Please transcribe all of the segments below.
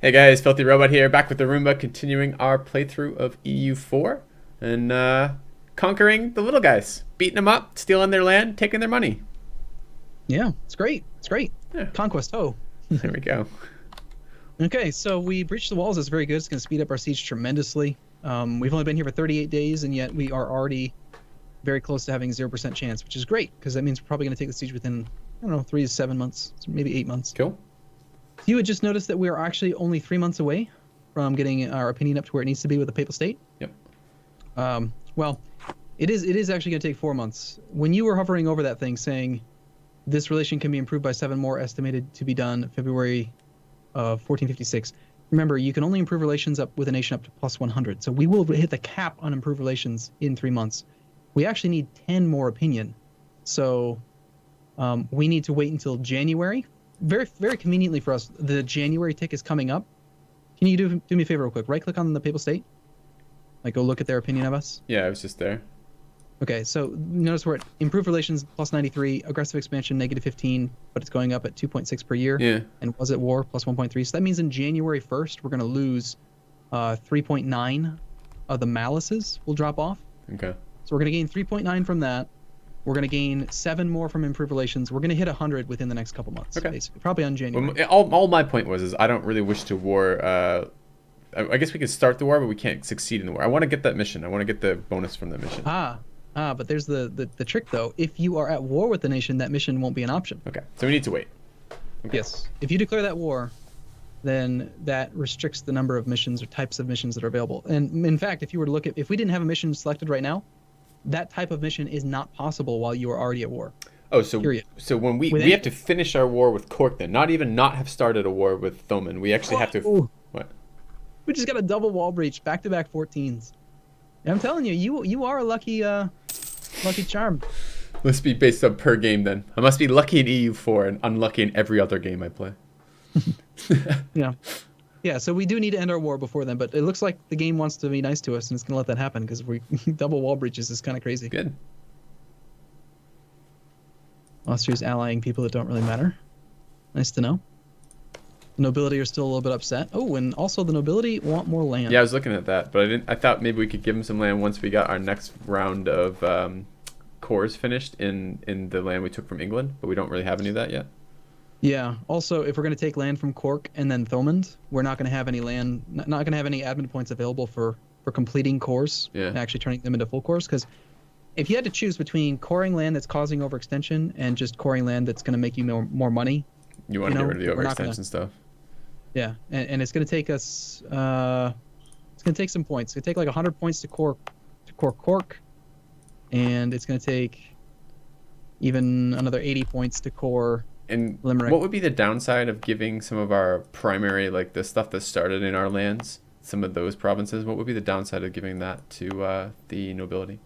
Hey guys, FilthyRobot here, back with Arumba, continuing our playthrough of EU4 and conquering the little guys, beating them up, stealing their land, taking their money. Yeah, it's great. It's great. Yeah, Conquest. Oh. there we go. Okay, so we breached the walls. That's very good. It's going to speed up our siege tremendously. We've only been here for 38 days, and yet we are already very close to having 0% chance, which is great, because that means we're probably going to take the siege within, I don't know, 3 to 7 months, maybe 8 months. Cool. You had just noticed that we are actually only 3 months away from getting our opinion up to where it needs to be with the Papal State. Yep. Well, it is actually going to take 4 months. When you were hovering over that thing saying this relation can be improved by 7 more, estimated to be done February of 1456. Remember, you can only improve relations up with a nation up to plus 100. So we will hit the cap on improved relations in 3 months. We actually need 10 more opinion. So we need to wait until January. Very, very conveniently for us, the January tick is coming up. Can you do me a favor real quick? Right click on the Papal State. Like, go look at their opinion of us. Yeah, I was just there. Okay, so notice we're at improved relations plus 93, aggressive expansion negative 15, but it's going up at 2.6 per year. Yeah. And was at war plus 1.3. So that means in January 1st, we're going to lose 3.9 of the malices will drop off. Okay. So we're going to gain 3.9 from that. We're going to gain 7 more from improved relations. We're going to hit 100 within the next couple months, Okay. basically. Probably on January. Well, all my point was I don't really wish to war. I guess we could start the war, but we can't succeed in the war. I want to get that mission. I want to get the bonus from that mission. But there's the trick, though. If you are at war with the nation, that mission won't be an option. Okay, so we need to wait. Okay. Yes. If you declare that war, then that restricts the number of missions or types of missions that are available. And in fact, if you were to look at, if we didn't have a mission selected right now, that type of mission is not possible while you are already at war. Oh, so period. So when we have to finish our war with Cork, then not have started a war with Thoman. We actually have to. What? We just got a double wall breach, back-to-back 14s. And I'm telling you, you are a lucky charm. Must be based on per game then. I must be lucky in EU4 and unlucky in every other game I play. Yeah, so we do need to end our war before then, but it looks like the game wants to be nice to us and it's going to let that happen because we double wall breaches is kind of crazy. Good. Austria's allying people that don't really matter. Nice to know. The nobility are still a little bit upset. Oh, and also the nobility want more land. Yeah, I was looking at that, but I thought maybe we could give them some land once we got our next round of cores finished in the land we took from England, but we don't really have any of that yet. Yeah. Also, if we're going to take land from Cork and then Thomond, we're not going to have any land, not going to have any admin points available for completing cores and actually turning them into full cores. Because if you had to choose between coring land that's causing overextension and just coring land that's going to make you more money, you want to get rid of the overextension stuff. Yeah, and it's going to take us, it's going to take some points. It's going to take like 100 points to core Cork, and it's going to take even another 80 points to core. And Limerick. What would be the downside of giving some of our primary, like the stuff that started in our lands, some of those provinces? What would be the downside of giving that to the nobility?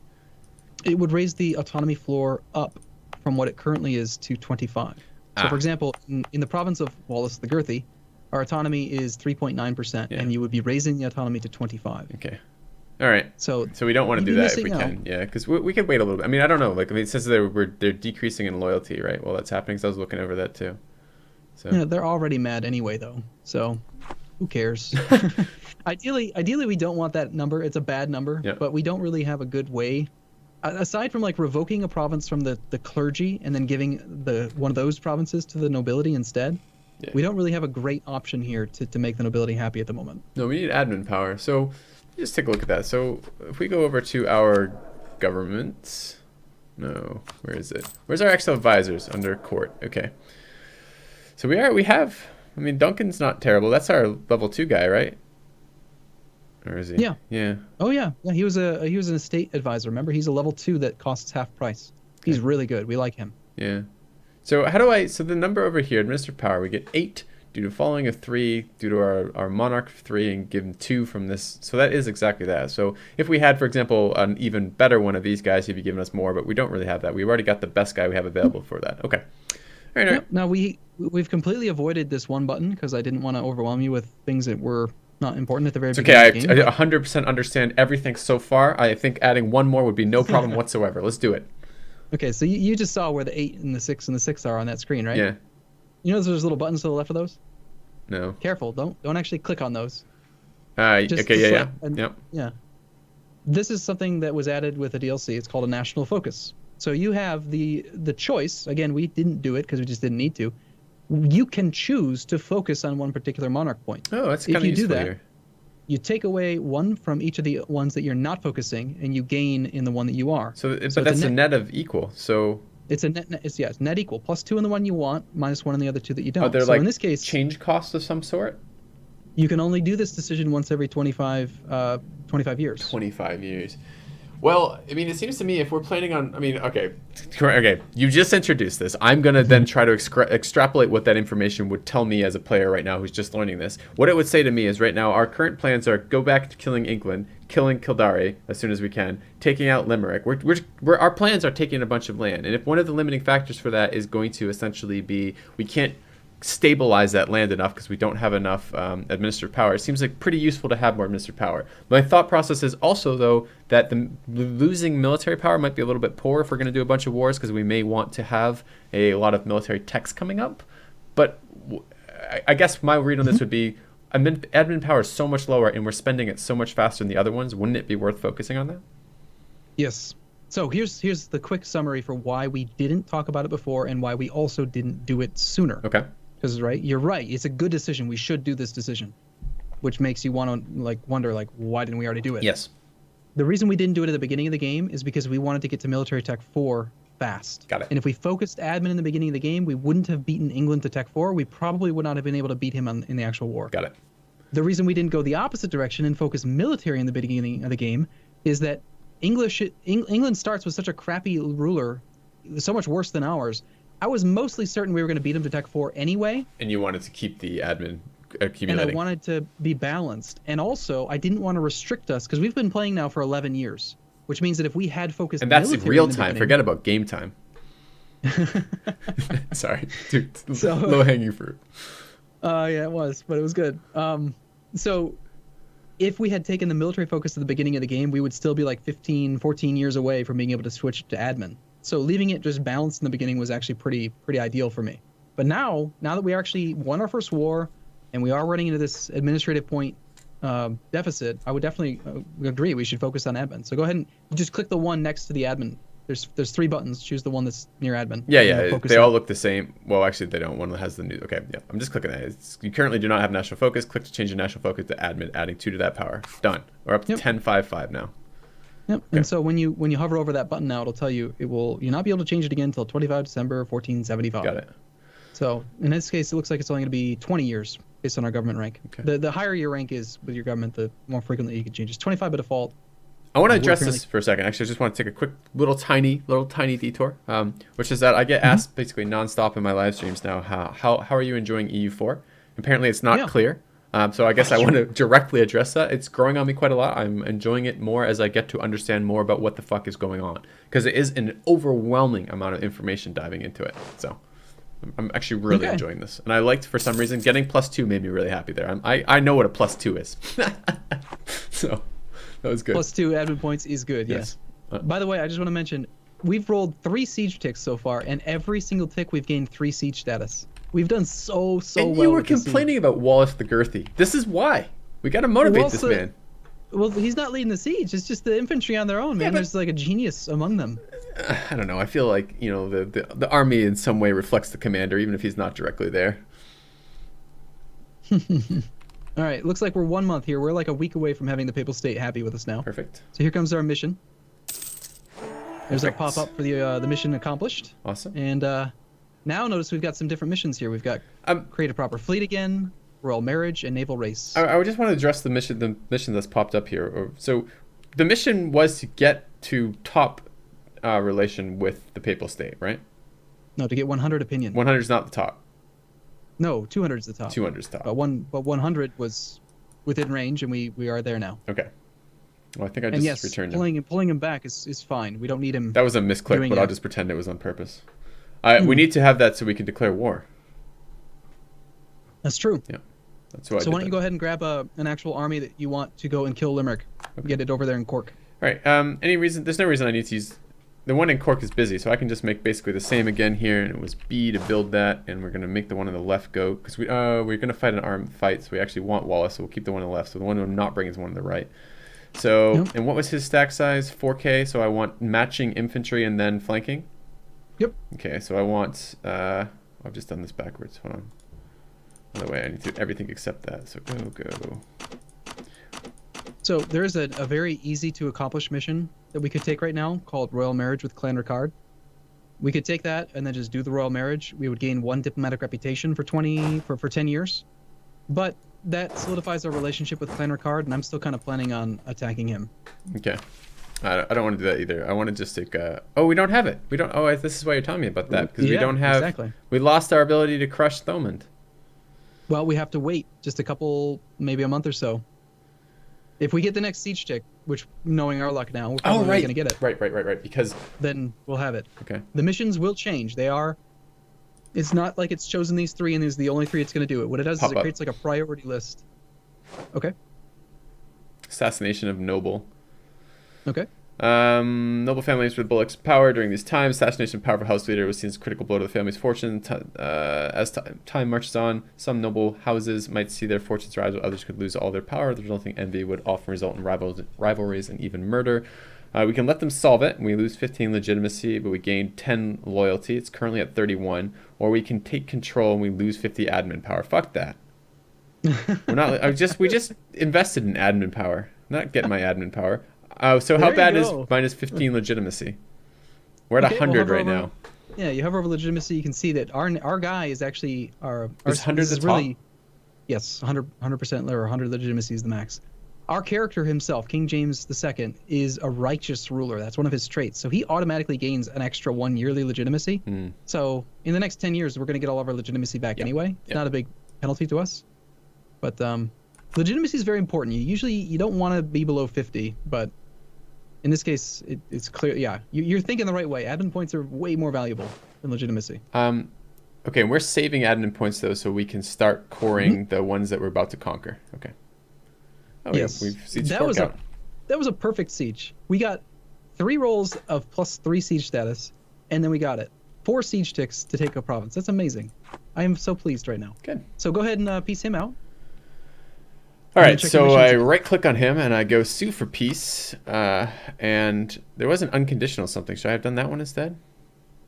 It would raise the autonomy floor up from what it currently is to 25. So, for example, in the province of Wallace the Girthy, our autonomy is 3.9%, and you would be raising the autonomy to 25. Okay. All right. So we don't want to do that if we can. Yeah, because we could wait a little bit. I mean, I don't know. Like, it says they're decreasing in loyalty, right? Well, that's happening because I was looking over that too. So yeah, they're already mad anyway, though. So who cares? Ideally, we don't want that number. It's a bad number, but we don't really have a good way. Aside from like revoking a province from the clergy and then giving one of those provinces to the nobility instead, we don't really have a great option here to make the nobility happy at the moment. No, we need admin power. So just take a look at that. So if we go over to our government, no, where is it? Where's our external advisors under court? Okay. So we have, I mean, Duncan's not terrible. That's our level 2 guy, right? Or is he? Yeah. Yeah. Oh yeah. Yeah, he was an estate advisor. Remember, he's a level 2 that costs half price. He's really good. We like him. Yeah. So so the number over here, administer power, we get 8 due to following of 3, due to our monarch of 3, and give him 2 from this. So that is exactly that. So if we had, for example, an even better one of these guys, he'd be giving us more, but we don't really have that. We've already got the best guy we have available for that. Okay. All right. Yep. Now we've completely avoided this one button because I didn't want to overwhelm you with things that were not important at the very beginning of the game. I 100% understand everything so far. I think adding one more would be no problem whatsoever. Let's do it. Okay, so you just saw where the 8 and the 6 and the 6 are on that screen, right? Yeah. You know there's little buttons to the left of those? No. Careful, don't actually click on those. Okay, yeah. Yep. Yeah. This is something that was added with a DLC. It's called a national focus. So you have the choice. Again, we didn't do it because we just didn't need to. You can choose to focus on one particular monarch point. Oh, that's kind of useful. If you do that, here. you take away one from each of the ones that you're not focusing, and you gain in the one that you are. So but that's a net of equal. So it's a net. It's net equal. +2 in the one you want, -1 in the other 2 that you don't. Are there so like in this case, change costs of some sort? You can only do this decision once every 25 years. 25 years. Well, I mean, it seems to me if we're planning on, I mean, okay, you just introduced this. I'm going to then try to extrapolate what that information would tell me as a player right now who's just learning this. What it would say to me is right now our current plans are go back to killing England, killing Kildare as soon as we can, taking out Limerick. Our plans are taking a bunch of land. And if one of the limiting factors for that is going to essentially be we can't stabilize that land enough because we don't have enough administrative power. It seems like pretty useful to have more administrative power. My thought process is also, though, that the losing military power might be a little bit poor if we're going to do a bunch of wars because we may want to have a lot of military techs coming up. But I guess my read on this would be admin power is so much lower and we're spending it so much faster than the other ones. Wouldn't it be worth focusing on that? Yes. So here's the quick summary for why we didn't talk about it before and why we also didn't do it sooner. Okay. Because you're right. It's a good decision. We should do this decision, which makes you want to wonder why didn't we already do it? Yes. The reason we didn't do it at the beginning of the game is because we wanted to get to military tech 4 fast. Got it. And if we focused admin in the beginning of the game, we wouldn't have beaten England to tech 4. We probably would not have been able to beat him in the actual war. Got it. The reason we didn't go the opposite direction and focus military in the beginning of the game is that England starts with such a crappy ruler, so much worse than ours. I was mostly certain we were going to beat him to Tech 4 anyway. And you wanted to keep the admin accumulating. And I wanted to be balanced. And also, I didn't want to restrict us, because we've been playing now for 11 years, which means that if we had focused and that's military real time. Forget about game time. Sorry. Dude, low-hanging fruit. Yeah, it was, but it was good. So if we had taken the military focus at the beginning of the game, we would still be like 15, 14 years away from being able to switch to admin. So leaving it just balanced in the beginning was actually pretty ideal for me. But now that we actually won our first war and we are running into this administrative point deficit, I would definitely agree we should focus on admin. So go ahead and just click the one next to the admin. There's 3 buttons. Choose the one that's near admin. Yeah. They all look the same. Well, actually, they don't. One has the new. Okay, yeah. I'm just clicking that. You currently do not have national focus. Click to change your national focus to admin, adding 2 to that power. Done. We're up to 10.5.5 now. Yep. Okay. And so when you hover over that button now, it'll tell you you'll not be able to change it again until 25 December 1475. Got it. So in this case, it looks like it's only going to be 20 years based on our government rank. Okay. The higher your rank is with your government, the more frequently you can change. It's 25 by default. I want to address this for a second. Actually, I just want to take a quick little tiny detour, which is that I get asked basically nonstop in my live streams now, how are you enjoying EU4? Apparently, it's not clear. So I guess I want to directly address that. It's growing on me quite a lot. I'm enjoying it more as I get to understand more about what the fuck is going on, because it is an overwhelming amount of information diving into it. So I'm actually really enjoying this, and I liked, for some reason, getting +2 made me really happy there. I know what a +2 is, so. That was good. +2 admin points is good, yes. By the way, I just want to mention, we've rolled 3 siege ticks so far, and every single tick we've gained 3 siege status. We've done so and well. You were complaining about Wallace the Girthy. This is why. We got to motivate this man. Well, he's not leading the siege. It's just the infantry on their own, man. There's like a genius among them. I don't know. I feel like, the army in some way reflects the commander, even if he's not directly there. All right, looks like we're 1 month here. We're like a week away from having the Papal State happy with us now. Perfect. So here comes our mission. There's our pop-up for the mission accomplished. Awesome. And now notice we've got some different missions here. We've got create a proper fleet again, royal marriage, and naval race. I would just want to address the mission that's popped up here. So the mission was to get to top relation with the Papal State, right? No, to get 100 opinion. 100 is not the top. No, 200 is the top. 200 is top. But 100 was within range, and we are there now. Okay. Well, I think I just returned him. Pulling him back is fine. We don't need him. That was a misclick, but I'll just pretend it was on purpose. We need to have that so we can declare war. That's true. Yeah. That's why. So why don't you go ahead and grab an actual army that you want to go and kill Limerick. Okay. Get it over there in Cork. All right. Any reason? There's no reason I need to use. the one in Cork is busy, so I can just make basically the same again here, and it was B to build that, and we're gonna make the one on the left go because we're gonna fight an armed fight, so we actually want Wallace, so we'll keep the one on the left. So the one I'm not bringing is the one on the right. So and what was his stack size? 4K. So I want matching infantry and then flanking. Yep. Okay, so I want. I've just done this backwards. Hold on. By the way, I need to do everything except that. So go. So there is a very easy to accomplish mission that we could take right now called Royal Marriage with Clan Ricard. We could take that and then just do the Royal Marriage. We would gain 1 diplomatic reputation for 10 years. But that solidifies our relationship with Clan Ricard, and I'm still kind of planning on attacking him. Okay. I don't want to do that either. I want to just take oh, we don't have it. We don't. Oh, this is why you're telling me about that, because we don't have. Exactly. We lost our ability to crush Thomond. Well, we have to wait just a couple, maybe a month or so. If we get the next siege tick, which, knowing our luck now, we're probably going to get it. Right. Because then we'll have it. Okay. The missions will change. They are. It's not like it's chosen these 3 and is the only 3 it's going to do it. What it does is it creates like a priority list. Okay. Assassination of noble. Okay. Noble families with Bullock's power during these times. Assassination of powerful house leader was seen as a critical blow to the family's fortune. As time marches on, some noble houses might see their fortunes rise, while others could lose all their power. The resulting envy would often result in rivalries and even murder. We can let them solve it, and we lose 15 legitimacy, but we gain 10 loyalty. It's currently at 31. Or we can take control, and we lose 50 admin power. Fuck that. We're not. We just invested in admin power. I'm not getting my admin power. So how bad is minus 15 legitimacy? We're at 100 right now. Yeah, you hover over legitimacy. You can see that our guy is actually our. Is 100 the top? Really, yes, 100% or 100 legitimacy is the max. Our character himself, King James II, is a righteous ruler. That's one of his traits. So he automatically gains an extra 1 yearly legitimacy. So in the next 10 years, we're going to get all of our legitimacy back anyway. It's not a big penalty to us. But legitimacy is very important. You don't want to be below 50, but in this case, it's clear. Yeah, you're thinking the right way. Admin points are way more valuable than legitimacy. Okay, we're saving admin points though, so we can start coring the ones that we're about to conquer. Okay. Oh, yes, we've sieged Cork out. That was a perfect siege. We got 3 rolls of +3 siege status, and then we got it. 4 siege ticks to take a province. That's amazing. I am so pleased right now. Good. So go ahead and piece him out. All right, so I right-click on him, and I go sue for peace, and there was an unconditional something. Should I have done that one instead?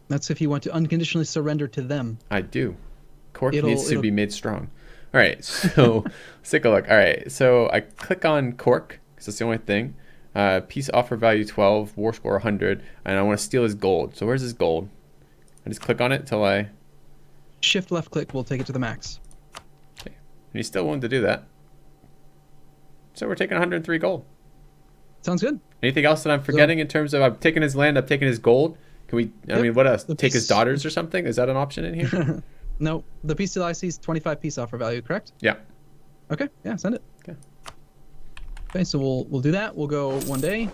That's if you want to unconditionally surrender to them. I do. Cork needs to be made strong. All right, so let's take a look. All right, so I click on Cork, because that's the only thing. Peace offer value 12, war score 100, and I want to steal his gold. So where's his gold? I just click on it until I... Shift left click will take it to the max. Okay, and he's still willing to do that. So we're taking 103 gold. Sounds good. Anything else that I'm forgetting in terms of I've taken his land, I've taken his gold? Can we, I mean, what else? Take his daughters or something? Is that an option in here? No, the peace deal I see is 25 peace offer value, correct? Yeah. Okay, yeah, send it. Okay. Okay, so we'll do that. We'll go 1 day,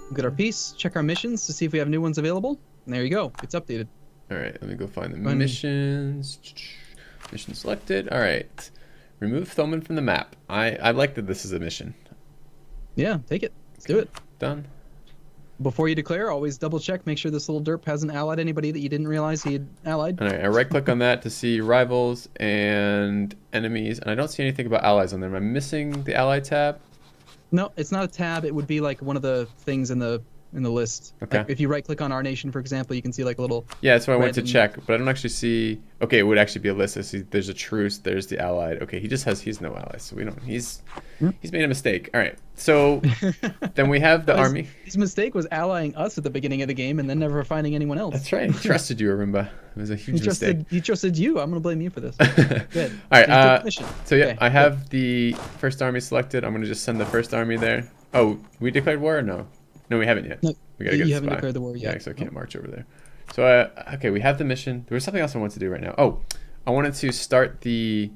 we'll get our peace, check our missions to see if we have new ones available. And there you go. It's updated. All right, let me go find the missions. Mission selected. All right. Remove Thomond from the map. I like that this is a mission. Yeah, take it. Let's do it. Done. Before you declare, always double check. Make sure this little derp hasn't allied anybody that you didn't realize he had allied. All right, I right click on that to see rivals and enemies, and I don't see anything about allies on there. Am I missing the ally tab? No, it's not a tab. It would be like one of the things in the list. Okay. Like if you right click on our nation, for example, you can see like a little. Yeah, that's what I went to check, but I don't actually see. Okay, it would actually be a list. I see there's a truce. There's the allied. Okay, he's no allies, so we don't. He's made a mistake. All right, so then we have the army. His mistake was allying us at the beginning of the game and then never finding anyone else. That's right. He trusted you, Arumba. It was a huge mistake. He trusted you. I'm gonna blame you for this. Good. All right. So yeah, okay, I have the first army selected. I'm gonna just send the first army there. Oh, we declared war or no? No, we haven't yet. No, we gotta get. You haven't declared the war yet. Yeah, so I can't march over there. So okay, we have the mission. There was something else I wanted to do right now. Oh, I wanted to start the.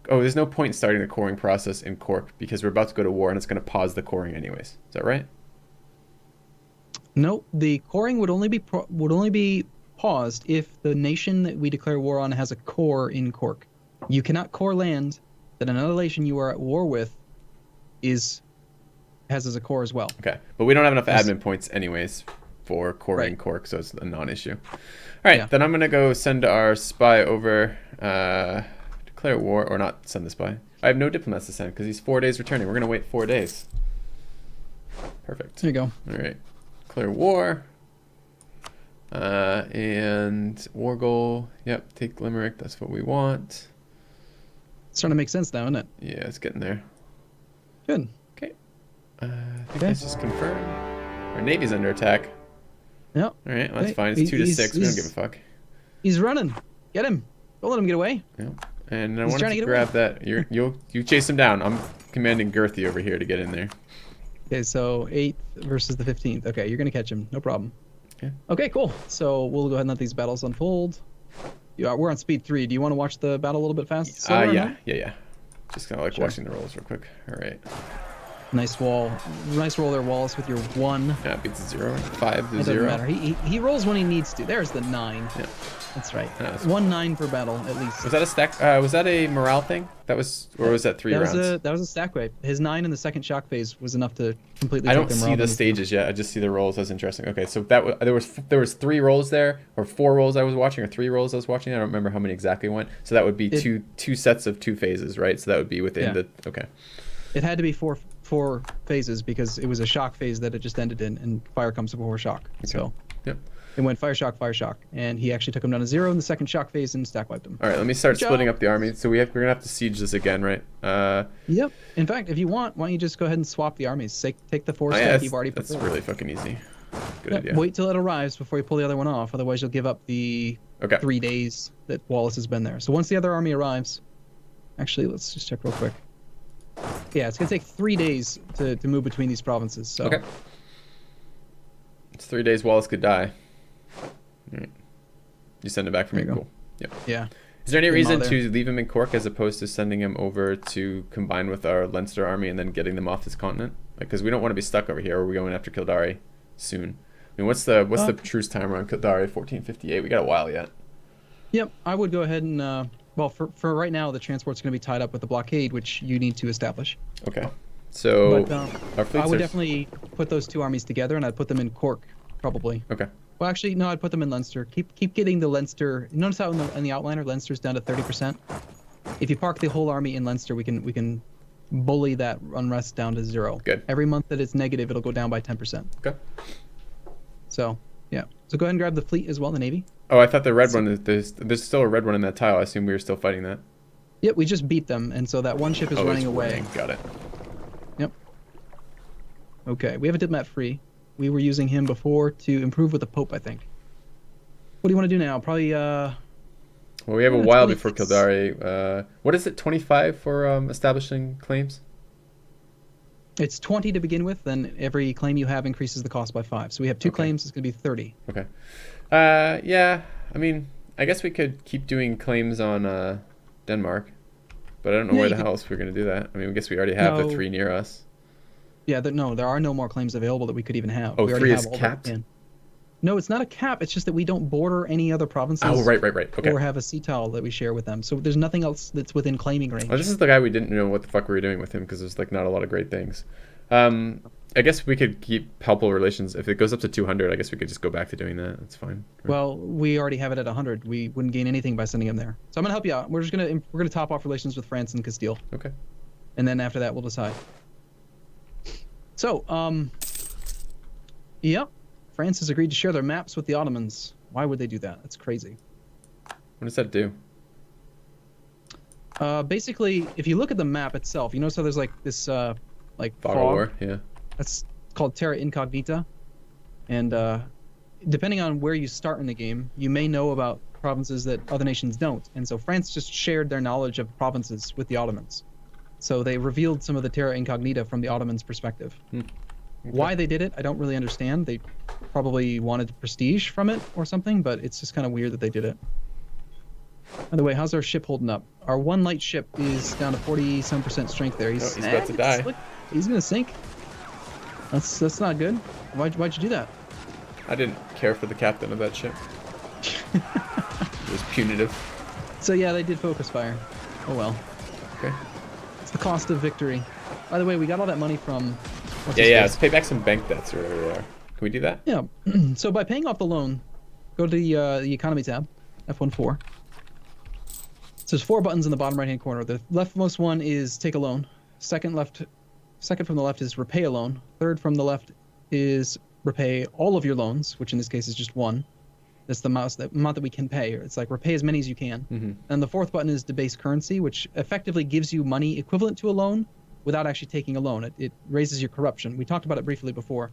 Oh, there's no point in starting the coring process in Cork because we're about to go to war and it's going to pause the coring anyways. Is that right? No, the coring would only be paused if the nation that we declare war on has a core in Cork. You cannot core land that another nation you are at war with has as a core as well. Okay, but we don't have enough admin points anyways for coring Right. Cork, so it's a non-issue. All right, Yeah. then I'm gonna go send our spy over, declare war, or not send the spy. I have no diplomats to send because he's 4 days returning. We're gonna wait 4 days. Perfect. There you go. All right, declare war. And war goal. Yep, take Limerick. That's what we want. It's starting to make sense now, isn't it? Yeah, it's getting there. Good. Okay. I think let's just confirm. Our navy's under attack. Yep. All right, well, that's Okay. fine. It's 2 to 6. We don't give a fuck. He's running. Get him. Don't let him get away. Yep. And I He's wanted trying to to get grab that. You chase him down. I'm commanding Girthy over here to get in there. Okay, so 8th versus the 15th. Okay, you're gonna catch him. No problem. Okay. Okay, cool. So we'll go ahead and let these battles unfold. Yeah, we're on speed 3. Do you want to watch the battle a little bit fast? slower, or Yeah, no? yeah. Just kind of like Sure. watching the rolls real quick. All right. Nice wall. Nice roll there, Wallace, with your 1. Yeah, it beats a 0. 5 to It 0. doesn't matter. He rolls when he needs to. There's the 9. Yeah. That's right. That's 1-9 per battle at least. Was that a stack? Was that a morale thing? That was, or was that 3 rounds? That was a stack wipe. His 9 in the second shock phase was enough to completely. I take don't them see rather the than- stages yet. I just see the rolls. That's interesting. Okay, so there was 3 rolls there, or 4 rolls I was watching, or 3 rolls I was watching. I don't remember how many exactly went. So that would be two sets of 2 phases, right? So that would be within the okay. It had to be four phases because it was a shock phase that it just ended in, and fire comes before shock. Okay. So yep. It went fire shock, and he actually took him down to 0 in the second shock phase and stack wiped him. All right, let me start splitting up the army. So we're gonna have to siege this again, right? Yep. In fact, if you want, why don't you just go ahead and swap the armies? Take the 4 stack you've already put. That's really fucking easy. Good idea. Wait till it arrives before you pull the other one off. Otherwise, you'll give up the 3 days that Wallace has been there. So once the other army arrives, actually, let's just check real quick. Yeah, it's gonna take 3 days to move between these provinces. So. Okay. It's 3 days. Wallace could die. All right. You send it back for me. Cool. Yep. Yeah. Is there any reason to leave him in Cork as opposed to sending him over to combine with our Leinster army and then getting them off this continent? Because we don't want to be stuck over here. Or are we going after Kildare soon? I mean, what's the truce timer on Kildare? 1458. We got a while yet. Yep. I would go ahead and well, for right now, the transport's going to be tied up with the blockade, which you need to establish. Okay. So our fleets I would definitely put those 2 armies together, and I'd put them in Cork, probably. Okay. Well, actually, no, I'd put them in Leinster. Keep getting the Leinster. Notice how in the outliner, Leinster's down to 30%. If you park the whole army in Leinster, we can bully that unrest down to 0. Good. Every month that it's negative, it'll go down by 10%. Okay. So yeah. So go ahead and grab the fleet as well, the navy. Oh, I thought the red one. There's still a red one in that tile. I assume we were still fighting that. Yep, we just beat them, and so that one ship is running away. Got it. Yep. Okay, we have a diplomat free. We were using him before to improve with the Pope, I think. What do you want to do now? Probably, well, we have a while before Kildare. What is it, 25 for establishing claims? It's 20 to begin with, then every claim you have increases the cost by 5. So we have 2 claims, it's going to be 30. Okay. Yeah, I mean, I guess we could keep doing claims on Denmark, but I don't know where the hell else we're going to do that. I mean, I guess we already have the 3 near us. Yeah, there are no more claims available that we could even have. Oh, we 3 is capped? No, it's not a cap. It's just that we don't border any other provinces. Oh, right. Okay. Or have a sea tile that we share with them. So there's nothing else that's within claiming range. Well, this is the guy we didn't know what the fuck we were doing with him because there's like not a lot of great things. I guess we could keep helpful relations. If it goes up to 200, I guess we could just go back to doing that. That's fine. Right? Well, we already have it at 100. We wouldn't gain anything by sending him there. So I'm gonna help you out. We're gonna top off relations with France and Castile. Okay. And then after that, we'll decide. So, yep. France has agreed to share their maps with the Ottomans. Why would they do that? That's crazy. What does that do? Basically, if you look at the map itself, you notice how there's like this like fog of war, yeah. That's called terra incognita, and depending on where you start in the game, you may know about provinces that other nations don't. And so France just shared their knowledge of provinces with the Ottomans. So they revealed some of the terra incognita from the Ottomans' perspective. Okay. Why they did it, I don't really understand. They probably wanted prestige from it or something, but it's just kind of weird that they did it. By the way, how's our ship holding up? Our 1 light ship is down to 47% strength there. He's about to die. Look, he's gonna sink. That's not good. Why'd you do that? I didn't care for the captain of that ship. It was punitive. So yeah, they did focus fire. Oh well. Okay. It's the cost of victory. By the way, we got all that money from... Yeah, let's pay back some bank debts or whatever they are. we do that? Yeah. So by paying off the loan, go to the economy tab, F14. So there's 4 buttons in the bottom right-hand corner. The leftmost one is take a loan. Second from the left is repay a loan. Third from the left is repay all of your loans, which in this case is just one. That's the amount that we can pay. It's like repay as many as you can. Mm-hmm. And the fourth button is debase currency, which effectively gives you money equivalent to a loan without actually taking a loan. It raises your corruption. We talked about it briefly before.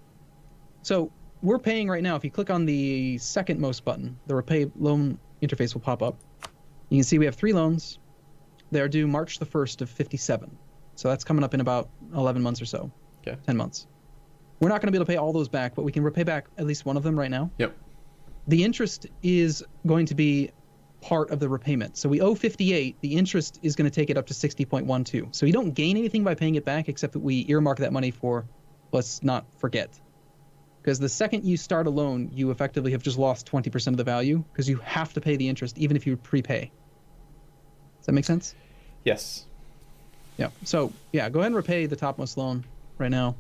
So we're paying right now. If you click on the second most button, the repay loan interface will pop up. You can see we have 3 loans. They are due March the 1st of 57. So that's coming up in about 11 months or so. Okay. 10 months. We're not going to be able to pay all those back, but we can repay back at least one of them right now. Yep. The interest is going to be part of the repayment. So we owe 58. The interest is going to take it up to 60.12. So you don't gain anything by paying it back, except that we earmark that money for, let's not forget. Because the second you start a loan, you effectively have just lost 20% of the value because you have to pay the interest even if you prepay. Does that make sense? Yes. Yeah. So yeah, go ahead and repay the topmost loan right now.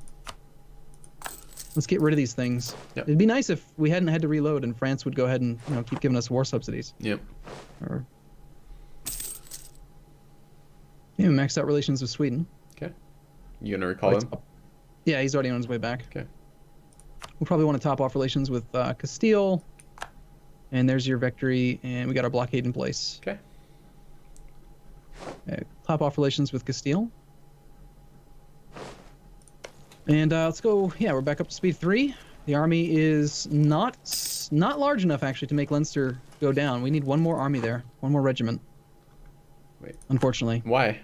Let's get rid of these things. Yep. It'd be nice if we hadn't had to reload and France would go ahead and keep giving us war subsidies. Yep. Or maxed out relations with Sweden. Okay. You gonna recall him? Yeah, he's already on his way back. Okay. We'll probably want to top off relations with Castile. And there's your victory, and we got our blockade in place. Okay. Top off relations with Castile. And let's go. Yeah, we're back up to speed 3. The army is not large enough actually to make Leinster go down. We need one more army there, one more regiment. Wait. Unfortunately. Why?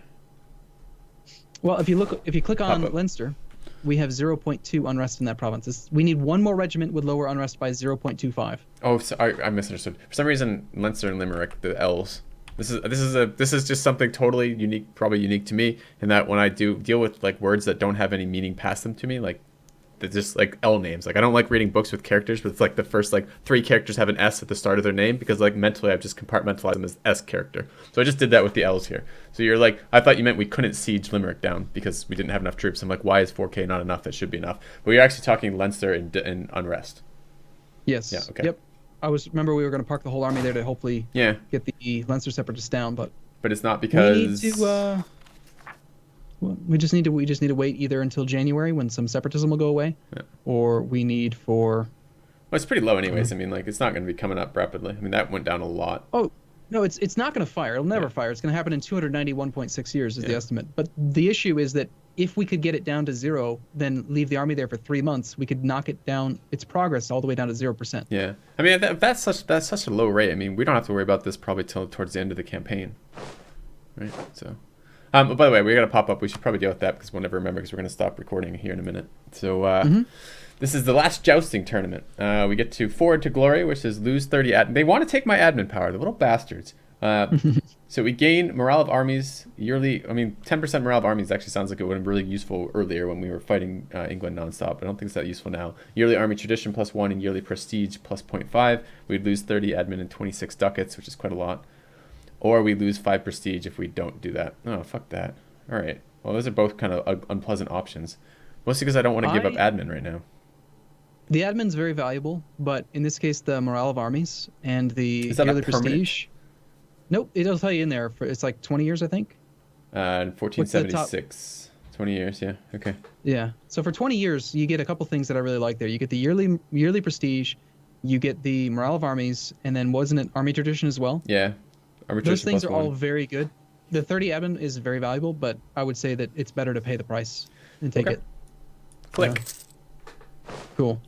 Well, if you click on Leinster, we have 0.2 unrest in that province. We need one more regiment with lower unrest by 0.25. Oh, sorry, I misunderstood. For some reason, Leinster and Limerick, the L's. This is just something totally unique, probably unique to me, in that when I do deal with like words that don't have any meaning past them to me, like they're just like L names. Like I don't like reading books with characters, but it's like the first like 3 characters have an S at the start of their name because like mentally I've just compartmentalized them as S character. So I just did that with the L's here. So you're like, I thought you meant we couldn't siege Limerick down because we didn't have enough troops. I'm like, why is 4K not enough? That should be enough. But you're actually talking Leinster and unrest. Yes. Yeah. Okay. Yep. Remember we were going to park the whole army there to hopefully get the Leinster separatists down, but it's not because we need to. We just need to wait either until January when some separatism will go away, or we need for. Well, it's pretty low anyways. I mean, like it's not going to be coming up rapidly. I mean, that went down a lot. Oh no, it's not going to fire. It'll never fire. It's going to happen in 291.6 years is the estimate. But the issue is that if we could get it down to 0, then leave the army there for 3 months, we could knock it down, its progress all the way down to 0%. Yeah, I mean that's such a low rate. I mean, we don't have to worry about this probably till towards the end of the campaign, right? So, by the way, we got to pop up. We should probably deal with that because we'll never remember because we're going to stop recording here in a minute. So, this is the last jousting tournament. We get to Forward to Glory, which is lose 30 admin. They want to take my admin power, the little bastards. So we gain morale of armies yearly. I mean, 10% morale of armies actually sounds like it would have been really useful earlier when we were fighting England nonstop. I don't think it's that useful now. Yearly army tradition +1 and yearly prestige +0.5. We'd lose 30 admin and 26 ducats, which is quite a lot. Or we lose 5 prestige if we don't do that. Oh, fuck that. All right. Well, those are both kind of unpleasant options. Mostly because I don't want to give up admin right now. The admin's very valuable, but in this case, the morale of armies and the is that yearly not permanent? Prestige. Nope, it'll tell you in there. It's like 20 years, I think. 1476. 20 years, yeah. Okay. Yeah. So for 20 years, you get a couple things that I really like there. You get the yearly prestige, you get the morale of armies, and then wasn't it army tradition as well? Yeah. Army Those tradition things are +1. all very good. The 30 admin is very valuable, but I would say that it's better to pay the price and take it. Click. Cool.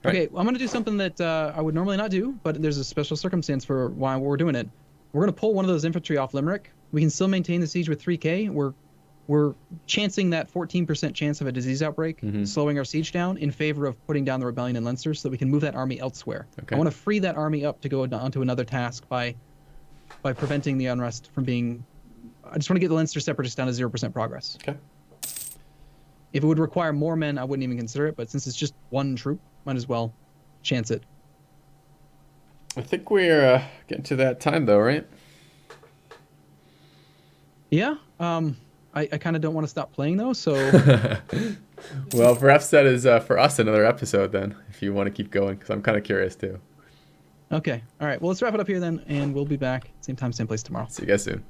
Right. Okay, well, I'm going to do something that I would normally not do, but there's a special circumstance for why we're doing it. We're going to pull one of those infantry off Limerick. We can still maintain the siege with 3K. We're chancing that 14% chance of a disease outbreak, slowing our siege down in favor of putting down the rebellion in Leinster so that we can move that army elsewhere. Okay. I want to free that army up to go onto another task by preventing the unrest from being... I just want to get the Leinster separatists down to 0% progress. Okay. If it would require more men, I wouldn't even consider it, but since it's just one troop, might as well chance it. I think we're getting to that time, though, right? Yeah. I kind of don't want to stop playing, though, so Well, perhaps that is for us another episode then, if you want to keep going, because I'm kind of curious too. Okay. All right. Well, let's wrap it up here then, and we'll be back same time, same place tomorrow. See you guys soon.